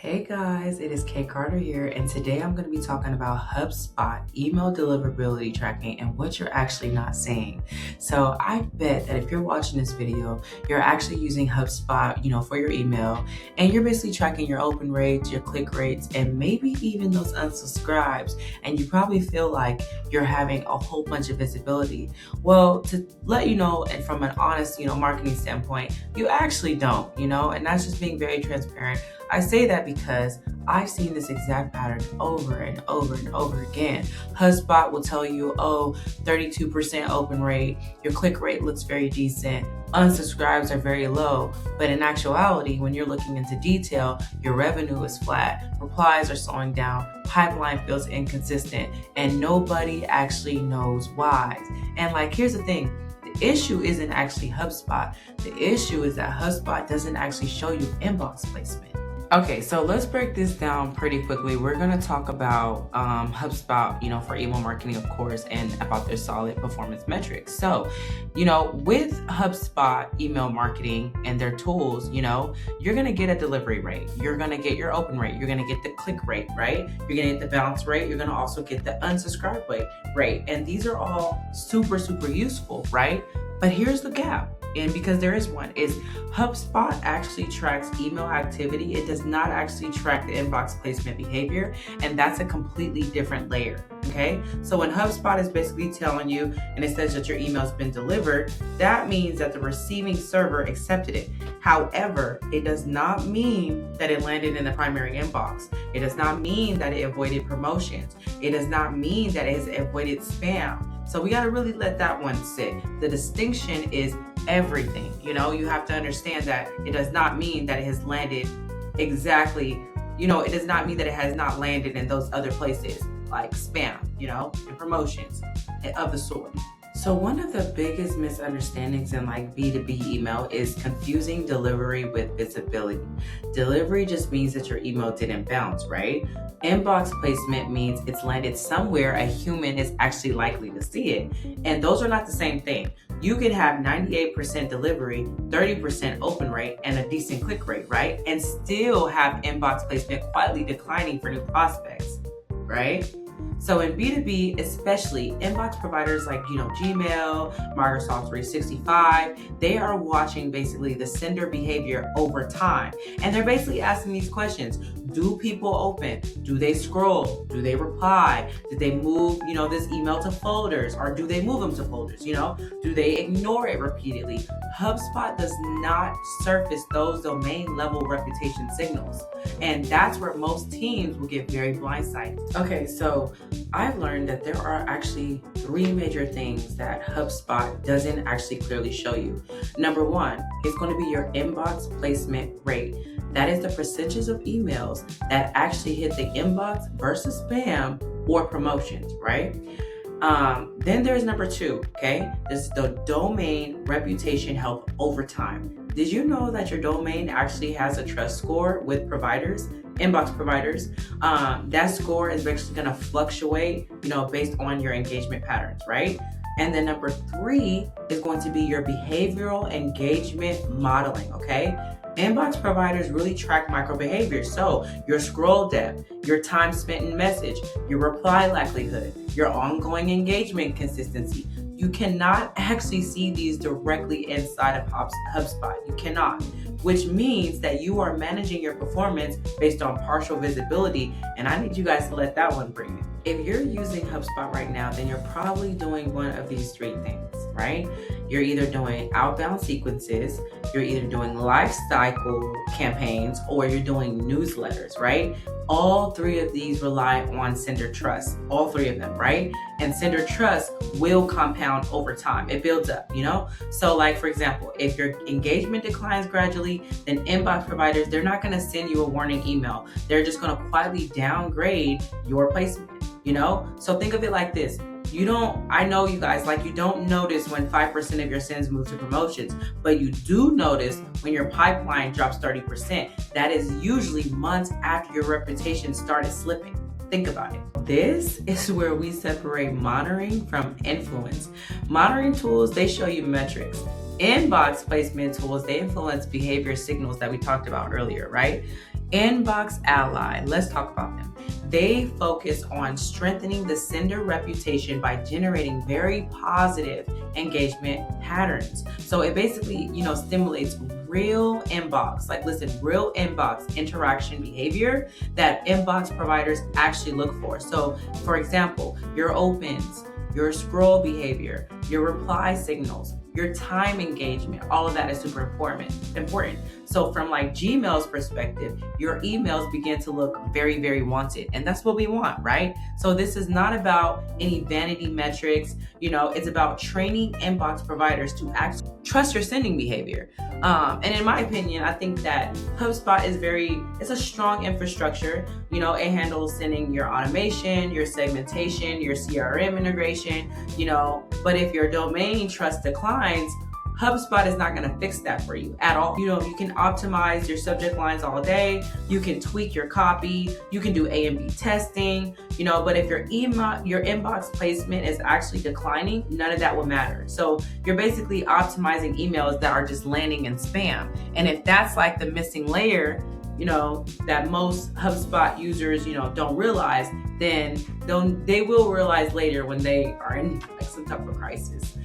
Hey guys, it is Kay Carter here, and today I'm going to be talking about HubSpot email deliverability tracking and what you're actually not seeing. So I bet that if you're watching this video, you're actually using HubSpot, for your email, and you're basically tracking your open rates, your click rates, and maybe even those unsubscribes, and you probably feel like you're having a whole bunch of visibility. Well, to let you know, and from an honest, marketing standpoint, you actually don't, and that's just being very transparent. I say that because I've seen this exact pattern over and over and over again. HubSpot will tell you, 32% open rate, your click rate looks very decent, unsubscribes are very low, but in actuality, when you're looking into detail, your revenue is flat, replies are slowing down, pipeline feels inconsistent, and nobody actually knows why. And here's the thing. The issue isn't actually HubSpot. The issue is that HubSpot doesn't actually show you inbox placement. Okay, so let's break this down pretty quickly. We're going to talk about HubSpot, for email marketing, of course, and about their solid performance metrics. So, with HubSpot email marketing and their tools, you're going to get a delivery rate. You're going to get your open rate. You're going to get the click rate, right? You're going to get the bounce rate. You're going to also get the unsubscribe rate. And these are all super, super useful, right? But here's the gap. And because there is one, is HubSpot actually tracks email activity. It does not actually track the inbox placement behavior. And that's a completely different layer. Okay. So when HubSpot is basically telling you, and it says that your email has been delivered, that means that the receiving server accepted it. However, it does not mean that it landed in the primary inbox. It does not mean that it avoided promotions. It does not mean that it has avoided spam. So we got to really let that one sit. The distinction is everything. You have to understand that it does not mean that it has landed exactly, it does not mean that it has not landed in those other places like spam, and promotions of the sort. So one of the biggest misunderstandings in B2B email is confusing delivery with visibility. Delivery just means that your email didn't bounce, right? Inbox placement means it's landed somewhere a human is actually likely to see it. And those are not the same thing. You could have 98% delivery, 30% open rate, and a decent click rate, right? And still have inbox placement quietly declining for new prospects, right? So in B2B, especially inbox providers like, Gmail, Microsoft 365, they are watching basically the sender behavior over time. And they're basically asking these questions. Do people open? Do they scroll? Do they reply? Did they move, this email to folders, or do they move them to folders? Do they ignore it repeatedly? HubSpot does not surface those domain level reputation signals. And that's where most teams will get very blindsided. Okay, so I've learned that there are actually three major things that HubSpot doesn't actually clearly show you. Number one is going to be your inbox placement rate. That is the percentage of emails that actually hit the inbox versus spam or promotions, right? Then there's number two, okay? This is the domain reputation health over time. Did you know that your domain actually has a trust score with providers, inbox providers? That score is actually going to fluctuate, based on your engagement patterns, right? And then number three is going to be your behavioral engagement modeling, okay? Inbox providers really track micro behaviors. So your scroll depth, your time spent in message, your reply likelihood, your ongoing engagement consistency. You cannot actually see these directly inside of HubSpot. You cannot, which means that you are managing your performance based on partial visibility. And I need you guys to let that one bring it. If you're using HubSpot right now, then you're probably doing one of these three things, right? You're either doing outbound sequences, you're either doing life cycle campaigns, or you're doing newsletters, right? All three of these rely on sender trust, all three of them, right? And sender trust will compound over time. It builds up, So for example, if your engagement declines gradually, then inbox providers, they're not going to send you a warning email. They're just going to quietly downgrade your placement, So think of it like this. I know you guys, you don't notice when 5% of your sends move to promotions, but you do notice when your pipeline drops 30%. That is usually months after your reputation started slipping. Think about it. This is where we separate monitoring from influence. Monitoring tools, they show you metrics. Inbox placement tools, they influence behavior signals that we talked about earlier, right? Inbox Ally, let's talk about them. They focus on strengthening the sender reputation by generating very positive engagement patterns. So it basically, stimulates real inbox, real inbox interaction behavior that inbox providers actually look for. So, for example, your opens, your scroll behavior, your reply signals, your time engagement, all of that is super important. So from like Gmail's perspective, your emails begin to look very, very wanted. And that's what we want, right? So this is not about any vanity metrics. It's about training inbox providers to actually trust your sending behavior. And in my opinion, I think that HubSpot it's a strong infrastructure. It handles sending your automation, your segmentation, your CRM integration, but if your domain trust declines, HubSpot is not going to fix that for you at all. You can optimize your subject lines all day. You can tweak your copy. You can do A/B testing, but if your inbox placement is actually declining, none of that will matter. So you're basically optimizing emails that are just landing in spam. And if that's like the missing layer, that most HubSpot users, don't realize, then they will realize later when they are in like some type of crisis.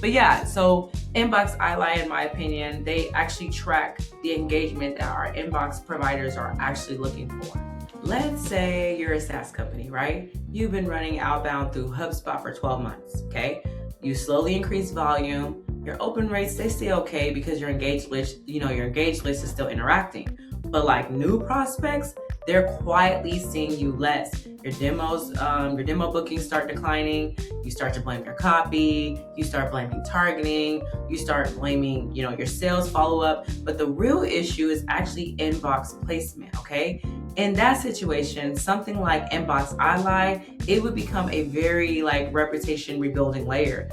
But yeah, so Inbox Ally, in my opinion, they actually track the engagement that our inbox providers are actually looking for. Let's say you're a SaaS company, right? You've been running outbound through HubSpot for 12 months, okay? You slowly increase volume. Your open rates, they stay okay because your engaged list is still interacting. But like new prospects, they're quietly seeing you less. Your demo bookings start declining. You start to blame your copy. You start blaming targeting. You start blaming, your sales follow-up. But the real issue is actually inbox placement, okay? In that situation, something like Inbox Ally, it would become a very reputation rebuilding layer,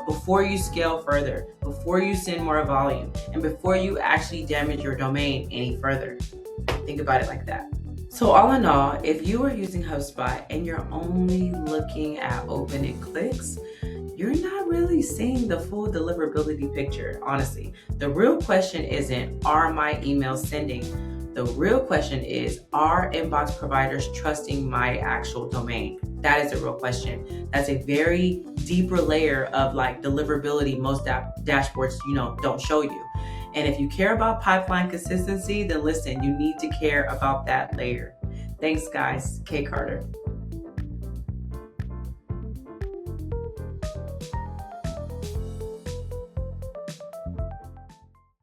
before you scale further, before you send more volume, and before you actually damage your domain any further. Think about it like that. So all in all, if you are using HubSpot and you're only looking at open and clicks, you're not really seeing the full deliverability picture, honestly. The real question isn't, are my emails sending? The real question is, are inbox providers trusting my actual domain? That is a real question. That's a very deeper layer of deliverability most dashboards, don't show you. And if you care about pipeline consistency, then listen, you need to care about that layer. Thanks, guys. Kay Carter.